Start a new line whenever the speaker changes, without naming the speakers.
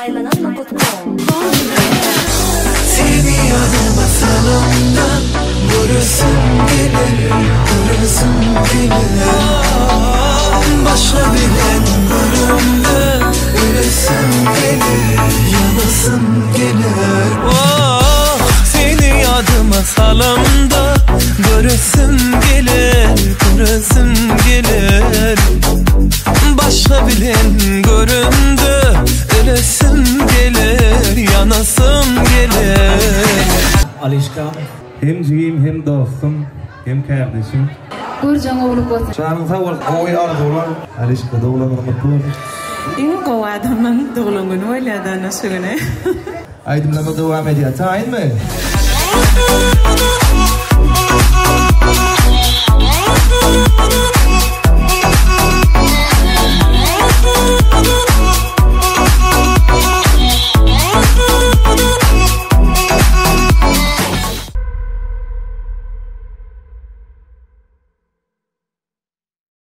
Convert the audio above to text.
aylanan.com.
Seni yanıma salımda vurursun gelir, vurursun gelir. Başla bilen bölümde vurursun gelir, yanasın gelir. Seni yadıma salımda vurursun gelir, vurursun gelir. Başla bilen göründü, ölesim gelir, yanasım gelir.
Alişka hem cigim hem dostum hem kardeşim.
Gurcan oğlu kosa.
Şanın sağ ol. Oy arzular. Alişka doğulan rahmetli.
İn kovadımın doğulungun oyladan söyle.
Aydınlama devam ediyor. Tayin mi?